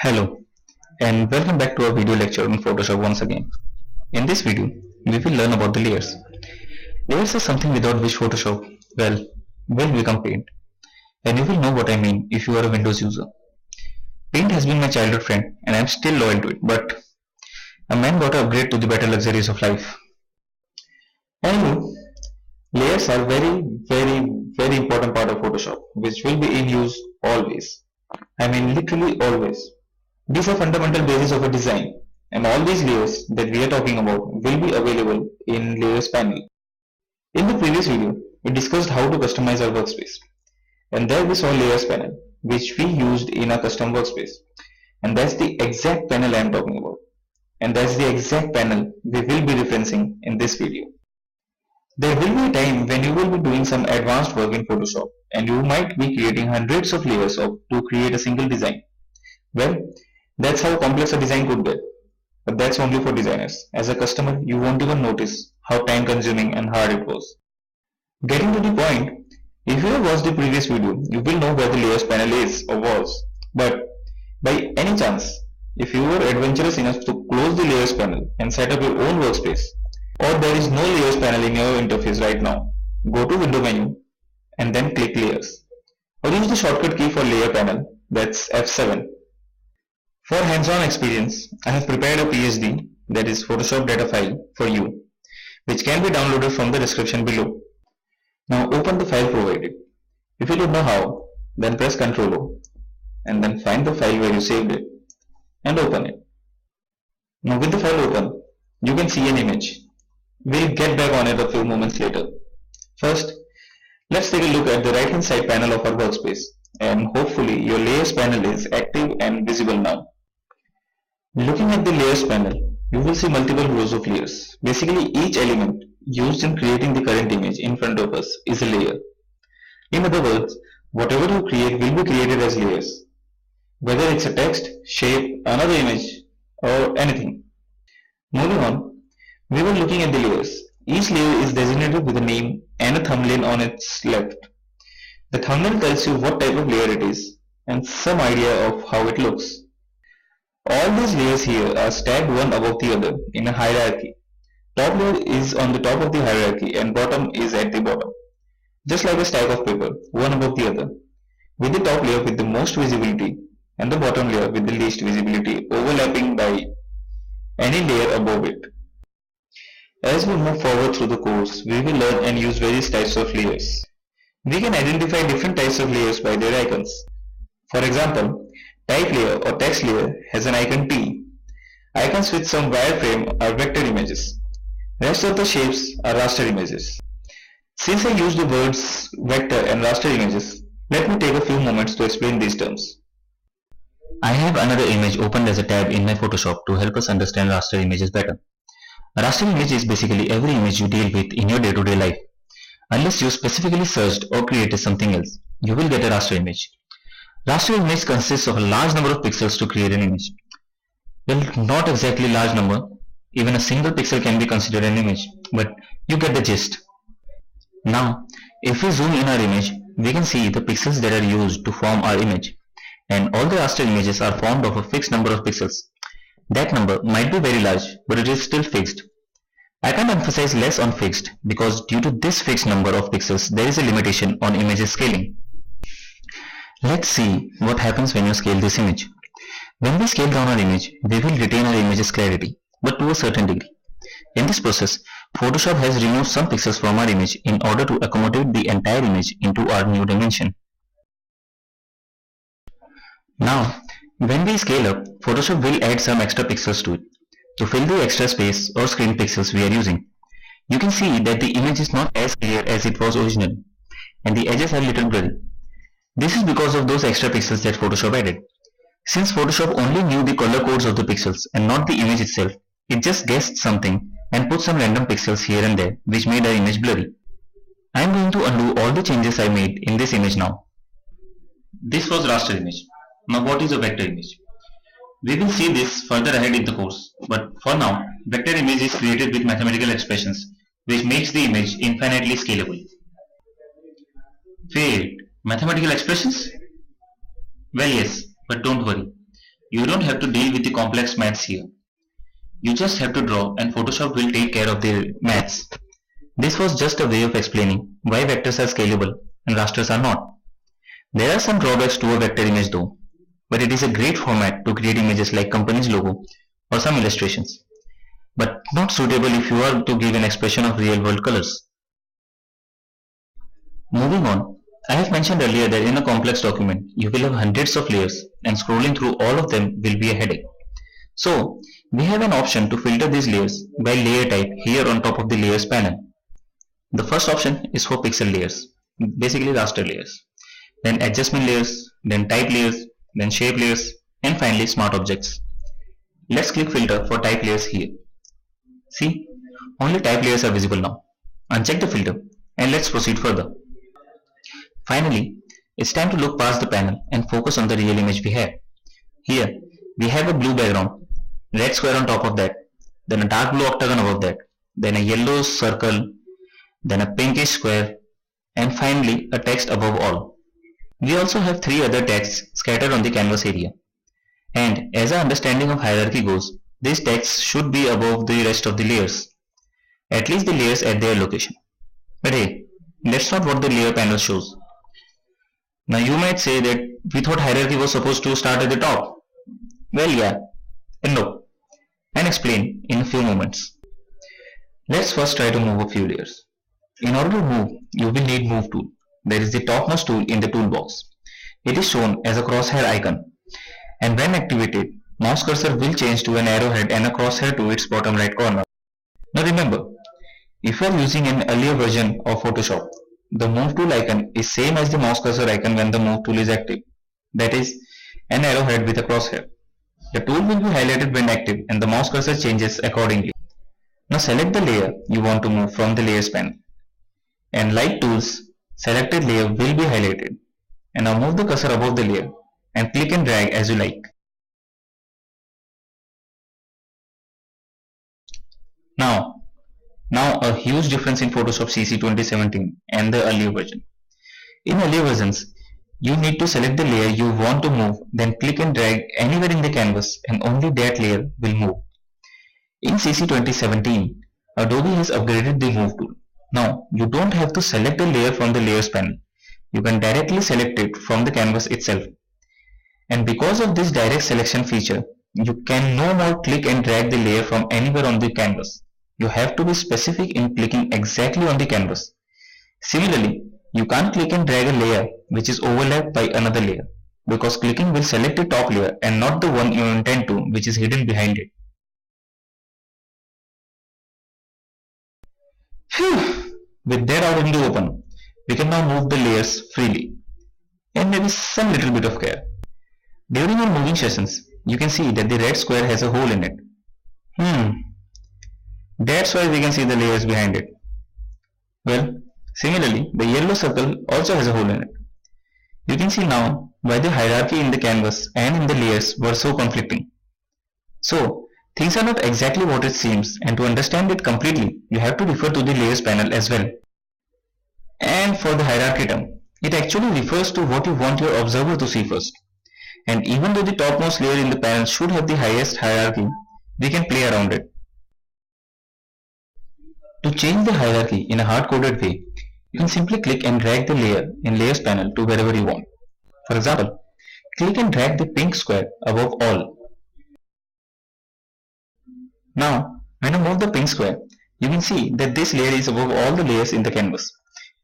Hello and welcome back to our video lecture on Photoshop once again. In this video, we will learn about the layers. Layers are something without which Photoshop, will become Paint. And you will know what I mean if you are a Windows user. Paint has been my childhood friend and I am still loyal to it, but a man got to upgrade to the better luxuries of life. Anyway, layers are very important part of Photoshop, which will be in use always. I mean literally always. These are fundamental basis of a design, and all these layers that we are talking about will be available in Layers panel. In the previous video, we discussed how to customize our workspace, and there we saw Layers panel, which we used in our custom workspace, and that's the exact panel I am talking about, and that's the exact panel we will be referencing in this video. There will be a time when you will be doing some advanced work in Photoshop, and you might be creating hundreds of layers to create a single design. Well, that's how complex a design could get. But that's only for designers. As a customer, you won't even notice how time consuming and hard it was. Getting to the point, if you have watched the previous video, you will know where the layers panel is or was. But by any chance, if you were adventurous enough to close the layers panel and set up your own workspace, or there is no layers panel in your interface right now, go to window menu and then click layers. Or use the shortcut key for layer panel, that's F7. For hands-on experience, I have prepared a PSD, that is Photoshop data file, for you, which can be downloaded from the description below. Now open the file provided. If you don't know how, then press Ctrl O, and then find the file where you saved it, and open it. Now with the file open, you can see an image. We'll get back on it a few moments later. First, let's take a look at the right hand side panel of our workspace, and hopefully your layers panel is active and visible now. Looking at the layers panel, you will see multiple rows of layers. Basically, each element used in creating the current image in front of us is a layer. In other words, whatever you create will be created as layers, whether it's a text, shape, another image, or anything. Moving on, we were looking at the layers. Each layer is designated with a name and a thumbnail on its left. The thumbnail tells you what type of layer it is and some idea of how it looks. All these layers here are stacked one above the other in a hierarchy. Top layer is on the top of the hierarchy and bottom is at the bottom. Just like a stack of paper, one above the other, with the top layer with the most visibility and the bottom layer with the least visibility overlapping by any layer above it. As we move forward through the course, we will learn and use various types of layers. We can identify different types of layers by their icons. For example, type layer or text layer has an icon T. Icons with some wireframe are vector images. Rest of the shapes are raster images. Since I use the words vector and raster images, let me take a few moments to explain these terms. I have another image opened as a tab in my Photoshop to help us understand raster images better. A raster image is basically every image you deal with in your day-to-day life. Unless you specifically searched or created something else, you will get a raster image. Raster image consists of a large number of pixels to create an image. Well, not exactly large number. Even a single pixel can be considered an image, but you get the gist. Now, if we zoom in our image, we can see the pixels that are used to form our image. And all the raster images are formed of a fixed number of pixels. That number might be very large, but it is still fixed. I can't emphasize less on fixed because due to this fixed number of pixels, there is a limitation on image scaling. Let's see what happens when you scale this image. When we scale down our image, we will retain our image's clarity, but to a certain degree. In this process, Photoshop has removed some pixels from our image in order to accommodate the entire image into our new dimension. Now, when we scale up, Photoshop will add some extra pixels to it to fill the extra space or screen pixels we are using. You can see that the image is not as clear as it was originally, and the edges are little blurry. This is because of those extra pixels that Photoshop added. Since Photoshop only knew the color codes of the pixels and not the image itself, it just guessed something and put some random pixels here and there which made our image blurry. I am going to undo all the changes I made in this image now. This was raster image. Now what is a vector image? We will see this further ahead in the course, but for now, vector image is created with mathematical expressions which makes the image infinitely scalable. Wait, mathematical expressions? Well, yes, but don't worry. You don't have to deal with the complex maths here. You just have to draw and Photoshop will take care of the maths. This was just a way of explaining why vectors are scalable and rasters are not. There are some drawbacks to a vector image though, but it is a great format to create images like company's logo or some illustrations, but not suitable if you are to give an expression of real world colors. Moving on, I have mentioned earlier that in a complex document, you will have hundreds of layers and scrolling through all of them will be a headache. So, we have an option to filter these layers by layer type here on top of the layers panel. The first option is for pixel layers, basically raster layers, then adjustment layers, then type layers, then shape layers, and finally smart objects. Let's click filter for type layers here. See, only type layers are visible now. Uncheck the filter and let's proceed further. Finally, it's time to look past the panel and focus on the real image we have. Here, we have a blue background, red square on top of that, then a dark blue octagon above that, then a yellow circle, then a pinkish square, and finally a text above all. We also have three other texts scattered on the canvas area. And as our understanding of hierarchy goes, these texts should be above the rest of the layers, at least the layers at their location. But hey, that's not what the layer panel shows. Now you might say that we thought hierarchy was supposed to start at the top. Well, yeah and no, and explain in a few moments. Let's first try to move a few layers. In order to move, you will need Move tool. That is the topmost tool in the toolbox. It is shown as a crosshair icon, and when activated, mouse cursor will change to an arrowhead and a crosshair to its bottom right corner. Now remember, if you are using an earlier version of Photoshop, the Move tool icon is same as the mouse cursor icon when the Move tool is active. That is, an arrowhead with a crosshair. The tool will be highlighted when active and the mouse cursor changes accordingly. Now select the layer you want to move from the layers panel. And like tools, selected layer will be highlighted. And now move the cursor above the layer and click and drag as you like. Now a huge difference in Photoshop CC 2017 and the earlier version. In earlier versions, you need to select the layer you want to move, then click and drag anywhere in the canvas and only that layer will move. In CC 2017, Adobe has upgraded the Move tool. Now, you don't have to select a layer from the layers panel. You can directly select it from the canvas itself. And because of this direct selection feature, you can no more click and drag the layer from anywhere on the canvas. You have to be specific in clicking exactly on the canvas. Similarly, you can't click and drag a layer which is overlapped by another layer, because clicking will select the top layer and not the one you intend to, which is hidden behind it. Phew! With that out in the open, we can now move the layers freely, and maybe some little bit of care. During our moving sessions, you can see that the red square has a hole in it. That's why we can see the layers behind it. Well, similarly, the yellow circle also has a hole in it. You can see now why the hierarchy in the canvas and in the layers were so conflicting. So, things are not exactly what it seems, and to understand it completely, you have to refer to the layers panel as well. And for the hierarchy term, it actually refers to what you want your observer to see first. And even though the topmost layer in the panel should have the highest hierarchy, we can play around it. To change the hierarchy in a hard-coded way, you can simply click and drag the layer in Layers panel to wherever you want. For example, click and drag the pink square above all. Now, when I move the pink square, you can see that this layer is above all the layers in the canvas.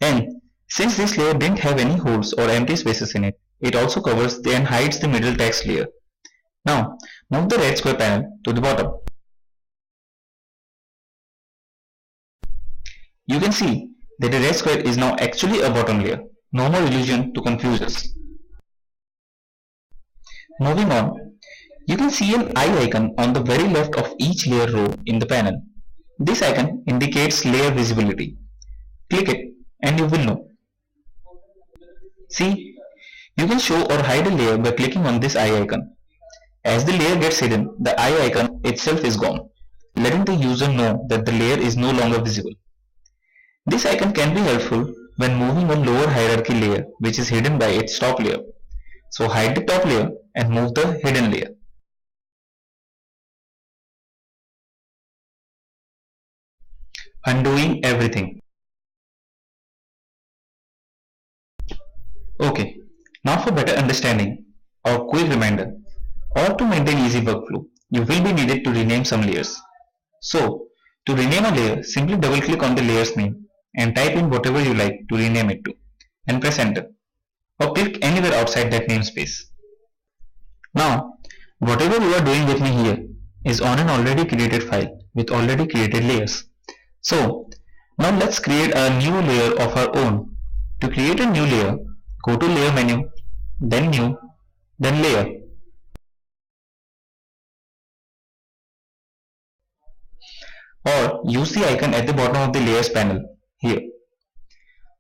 And since this layer didn't have any holes or empty spaces in it, it also covers and hides the middle text layer. Now, move the red square panel to the bottom. You can see that the red square is now actually a bottom layer. No more illusion to confuse us. Moving on, you can see an eye icon on the very left of each layer row in the panel. This icon indicates layer visibility. Click it and you will know. See, you can show or hide a layer by clicking on this eye icon. As the layer gets hidden, the eye icon itself is gone, letting the user know that the layer is no longer visible. This icon can be helpful when moving a lower hierarchy layer which is hidden by its top layer. So hide the top layer and move the hidden layer. undoing everything. Okay, now for better understanding or quick reminder or to maintain easy workflow, you will be needed to rename some layers. So, to rename a layer, simply double click on the layer's name and type in whatever you like to rename it to and press enter or click anywhere outside that namespace. Now, whatever you are doing with me here is on an already created file with already created layers. So, now let's create a new layer of our own. To create a new layer, go to layer menu, then new, then layer. Or use the icon at the bottom of the layers panel here.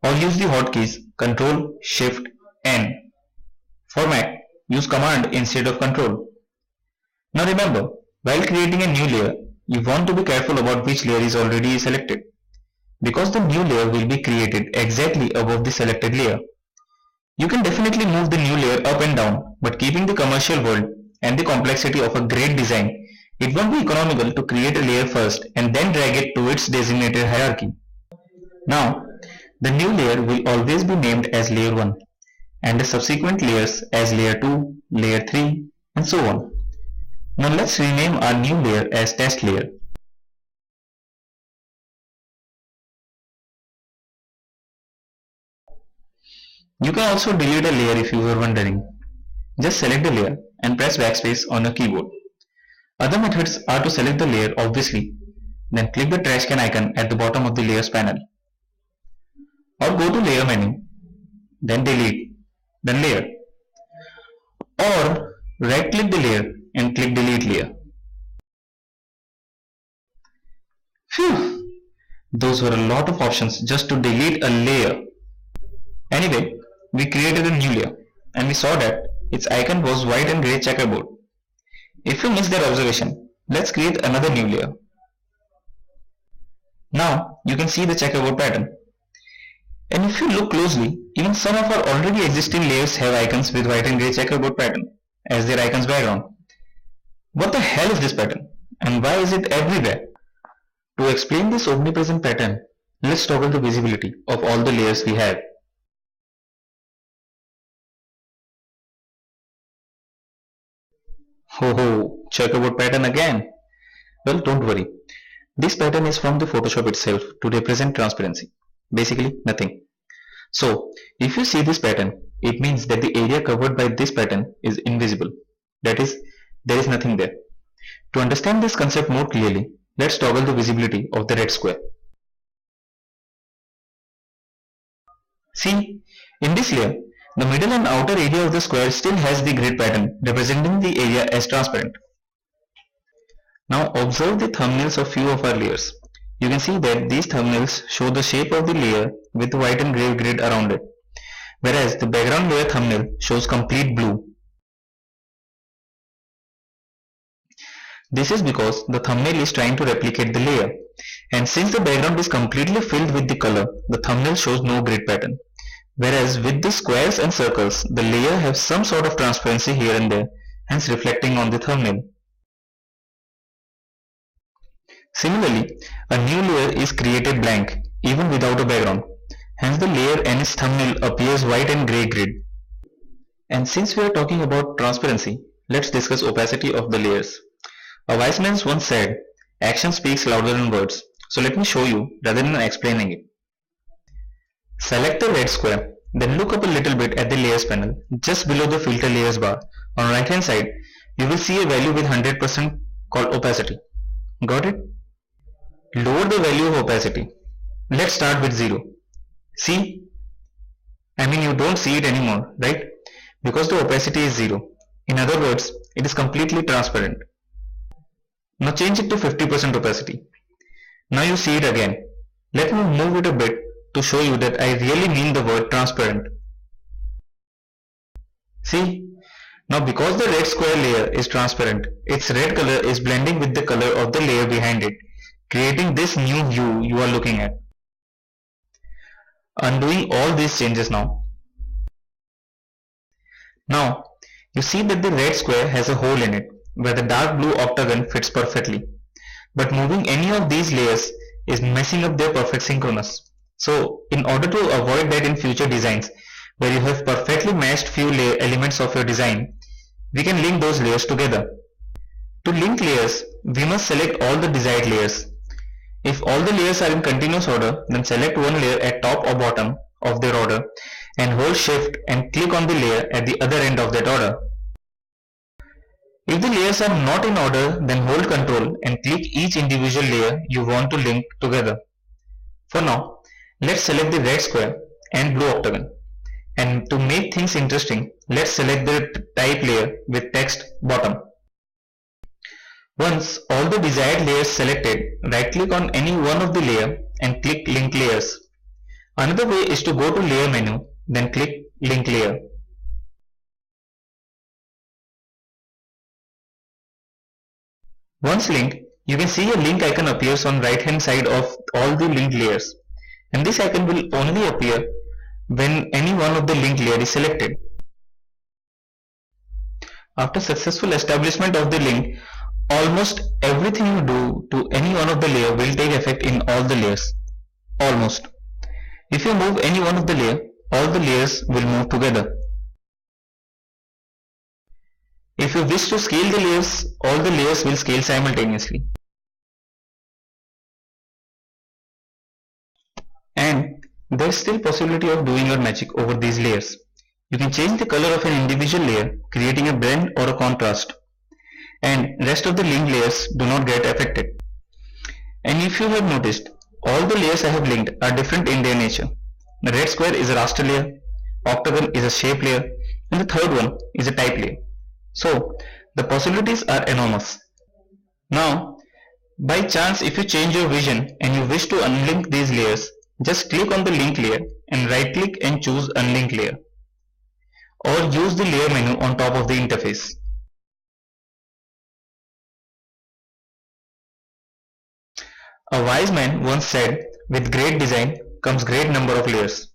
Or use the hotkeys Ctrl, Shift, N. For Mac, use Command instead of Control. Now remember, while creating a new layer, you want to be careful about which layer is already selected, because the new layer will be created exactly above the selected layer. You can definitely move the new layer up and down, but keeping the commercial world and the complexity of a great design, it won't be economical to create a layer first and then drag it to its designated hierarchy. Now, the new layer will always be named as layer 1 and the subsequent layers as layer 2, layer 3 and so on. Now let's rename our new layer as test layer. You can also delete a layer if you were wondering. Just select the layer and press backspace on your keyboard. Other methods are to select the layer obviously, then click the trash can icon at the bottom of the layers panel. Or go to layer menu, then delete, then layer. Or right click the layer and click delete layer. Phew! Those were a lot of options just to delete a layer. Anyway, we created a new layer and we saw that its icon was white and grey checkerboard. If you missed that observation, let's create another new layer. Now you can see the checkerboard pattern. And if you look closely, even some of our already existing layers have icons with white and grey checkerboard pattern as their icons background. What the hell is this pattern? And why is it everywhere? To explain this omnipresent pattern, let's toggle the visibility of all the layers we have. Ho ho, checkerboard pattern again. Well, don't worry. This pattern is from the Photoshop itself to represent transparency. Basically nothing. So, if you see this pattern, it means that the area covered by this pattern is invisible. That is, there is nothing there. To understand this concept more clearly, let's toggle the visibility of the red square. See, in this layer, the middle and outer area of the square still has the grid pattern representing the area as transparent. Now observe the thumbnails of few of our layers. You can see that these thumbnails show the shape of the layer with the white and grey grid around it, whereas the background layer thumbnail shows complete blue. This is because the thumbnail is trying to replicate the layer, and since the background is completely filled with the color, the thumbnail shows no grid pattern. Whereas with the squares and circles, the layer has some sort of transparency here and there, hence reflecting on the thumbnail. Similarly, a new layer is created blank, even without a background. Hence the layer and its thumbnail appears white and grey grid. And since we are talking about transparency, let's discuss opacity of the layers. A wise man once said, action speaks louder than words. So let me show you rather than explaining it. Select the red square, then look up a little bit at the layers panel, just below the filter layers bar. On right hand side, you will see a value with 100% called opacity. Got it? Lower the value of opacity. Let's start with 0. See? I mean, you don't see it anymore, right? Because the opacity is 0. In other words, it is completely transparent. Now change it to 50% opacity. Now you see it again. Let me move it a bit to show you that I really mean the word transparent. See? Now because the red square layer is transparent, its red color is blending with the color of the layer behind it, creating this new hue you are looking at. Undoing all these changes now. Now, you see that the red square has a hole in it, where the dark blue octagon fits perfectly. But moving any of these layers is messing up their perfect synchronous. So in order to avoid that in future designs where you have perfectly matched few elements of your design, we can link those layers together. To link layers, we must select all the desired layers. If all the layers are in continuous order, then select one layer at top or bottom of their order and hold shift and click on the layer at the other end of that order. If the layers are not in order, then hold Ctrl and click each individual layer you want to link together. For now, let's select the red square and blue octagon. And to make things interesting, let's select the type layer with text bottom. Once all the desired layers selected, right click on any one of the layer and click link layers. Another way is to go to layer menu, then click link layer. Once linked, you can see a link icon appears on right hand side of all the linked layers, and this icon will only appear when any one of the linked layer is selected. After successful establishment of the link, almost everything you do to any one of the layer will take effect in all the layers. Almost. If you move any one of the layer, all the layers will move together. If you wish to scale the layers, all the layers will scale simultaneously. And there is still possibility of doing your magic over these layers. You can change the color of an individual layer, creating a blend or a contrast. And rest of the linked layers do not get affected. And if you have noticed, all the layers I have linked are different in their nature. The red square is a raster layer, octagon is a shape layer, and the third one is a type layer. So the possibilities are enormous. Now, by chance if you change your vision and you wish to unlink these layers, just click on the link layer and right click and choose unlink layer. Or use the layer menu on top of the interface. A wise man once said, with great design comes great number of layers.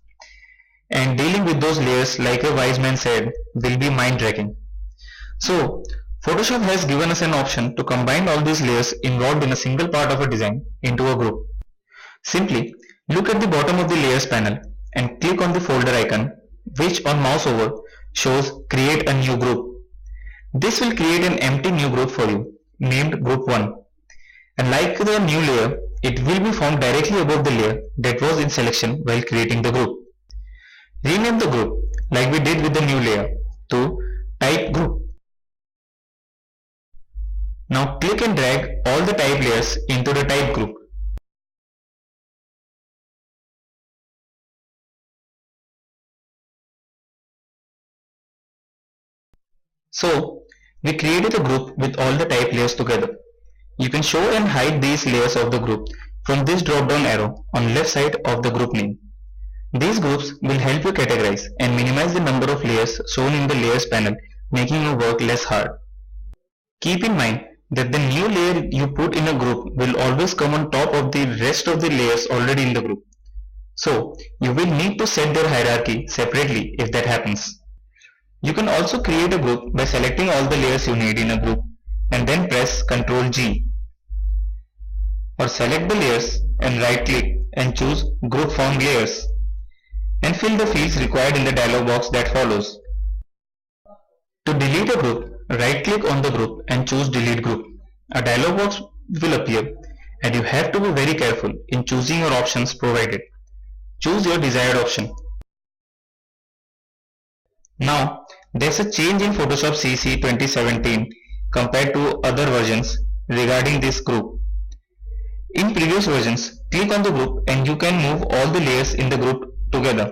And dealing with those layers, like a wise man said, will be mind-dragging. So, Photoshop has given us an option to combine all these layers involved in a single part of a design into a group. Simply, look at the bottom of the layers panel and click on the folder icon, which on mouse over shows create a new group. This will create an empty new group for you, named group 1. And like the new layer, it will be found directly above the layer that was in selection while creating the group. Rename the group, like we did with the new layer, to type group. Now click and drag all the type layers into the type group. So we created a group with all the type layers together. You can show and hide these layers of the group from this drop down arrow on left side of the group name. These groups will help you categorize and minimize the number of layers shown in the layers panel, making your work less hard. Keep in mind that the new layer you put in a group will always come on top of the rest of the layers already in the group. So you will need to set their hierarchy separately if that happens. You can also create a group by selecting all the layers you need in a group and then press Ctrl G. Or select the layers and right click and choose Group Found Layers and fill the fields required in the dialog box that follows. To delete a group, right click on the group and choose Delete Group. A dialog box will appear and you have to be very careful in choosing your options provided. Choose your desired option. Now, there's a change in Photoshop CC 2017 compared to other versions regarding this group. In previous versions, click on the group and you can move all the layers in the group together.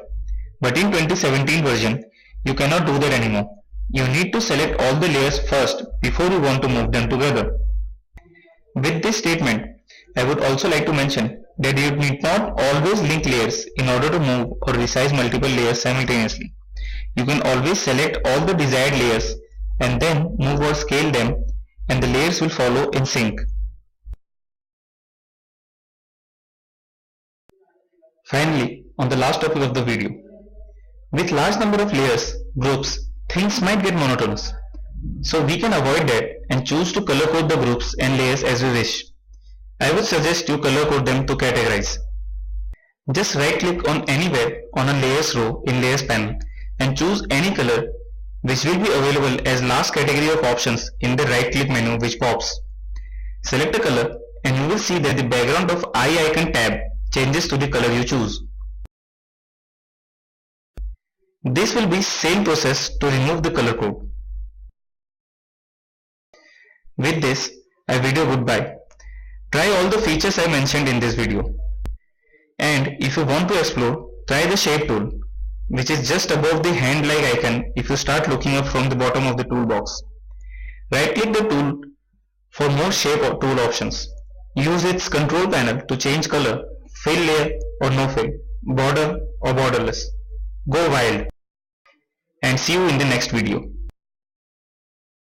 But in 2017 version, you cannot do that anymore. You need to select all the layers first before you want to move them together. With this statement, I would also like to mention that you need not always link layers in order to move or resize multiple layers simultaneously. You can always select all the desired layers and then move or scale them, and the layers will follow in sync. Finally, on the last topic of the video, with large number of layers, groups, things might get monotonous. So we can avoid that and choose to color code the groups and layers as we wish. I would suggest you color code them to categorize. Just right click on anywhere on a layers row in layers panel and choose any color which will be available as last category of options in the right click menu which pops. Select a color and you will see that the background of eye icon tab changes to the color you choose. This will be same process to remove the color code. With this, I bid you goodbye. Try all the features I mentioned in this video. And if you want to explore, try the shape tool, which is just above the hand-like icon if you start looking up from the bottom of the toolbox. Right click the tool for more shape or tool options. Use its control panel to change color, fill layer or no fill, border or borderless. Go wild, and see you in the next video.